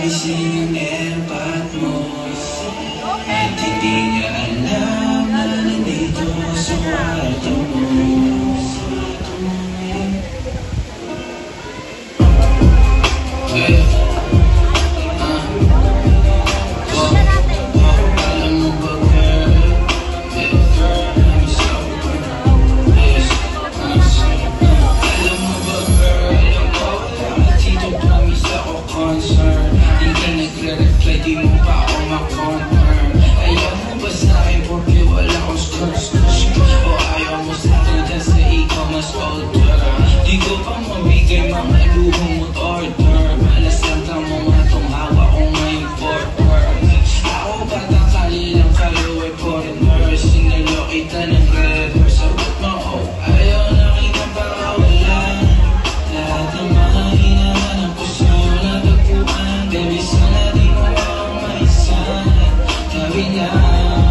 gising ang epat mo at hindi niya alam na nandito sa kwarto mo. Di mo pa ako ma-confirm. Ayaw mo ba sa'kin porque wala akong scratch? O ayaw mo sa'kin kasi ikaw mas older? Di ko pa mabigay mga luhong mo't order. Malasang ka mo nga tong hawa ko ngayong forward. Ako batang kalilang kayo ay foreigner. Sinalo kita ng reverse. Sagot mo, oh, ayaw na kita pakawalan. Lahat ng mga hinahanap ko sa'yo natagpuan. Baby, sana di mo sabi na, oh,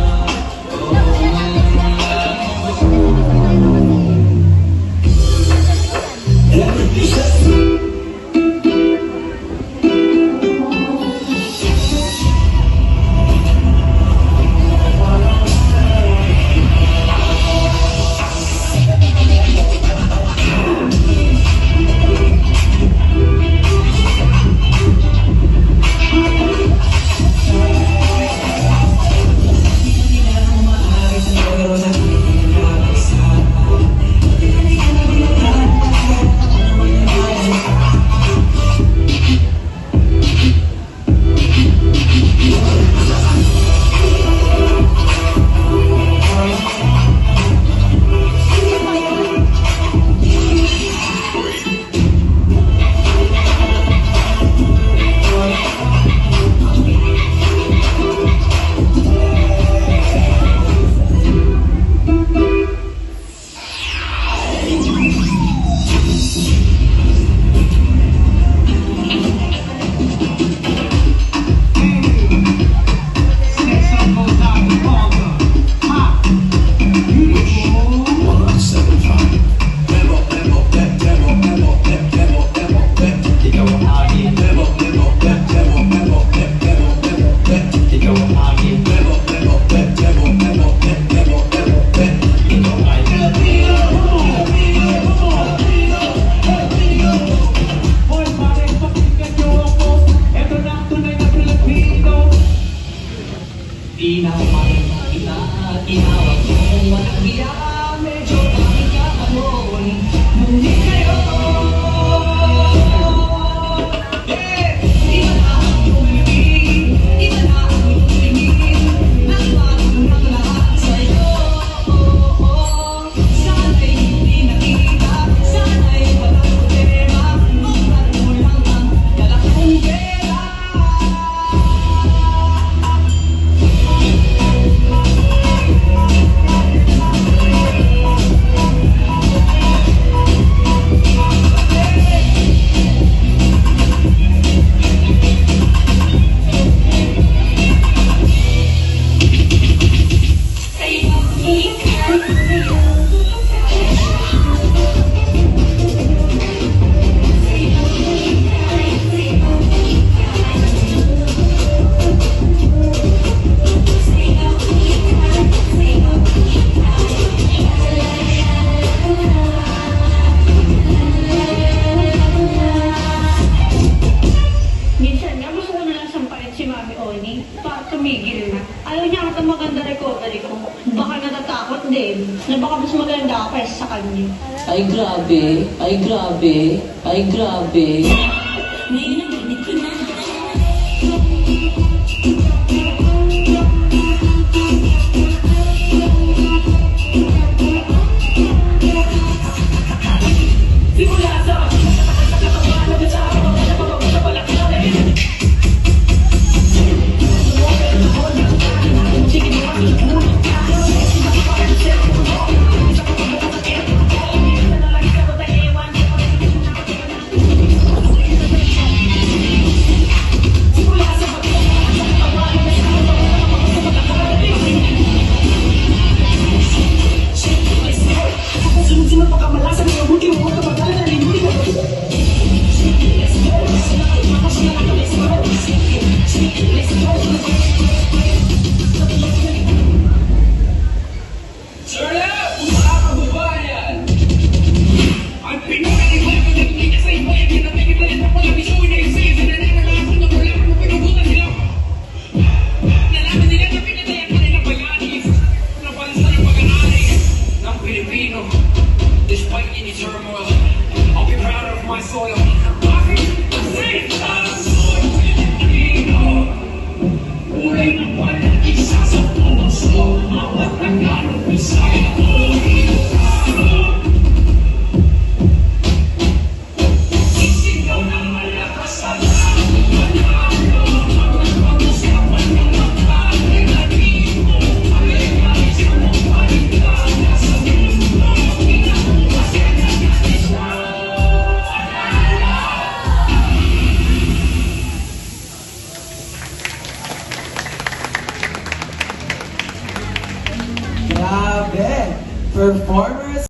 inawag kong walang hiya, medyo pangkakahon, ngunit kayo. Iba na ang tumingin, iba na ang tumingin, nagbago ng lahat sa'yo. Sana'y hindi nakita, sana'y walang problema, buksan mo lang ang dalakong pera. Tumigil na. Ayaw niya ako maganda recovery ko. Baka natatakot din na baka mas maganda ako kaysa sa kanya. Ay grabe, ay grabe, ay grabe. Grabe! Performers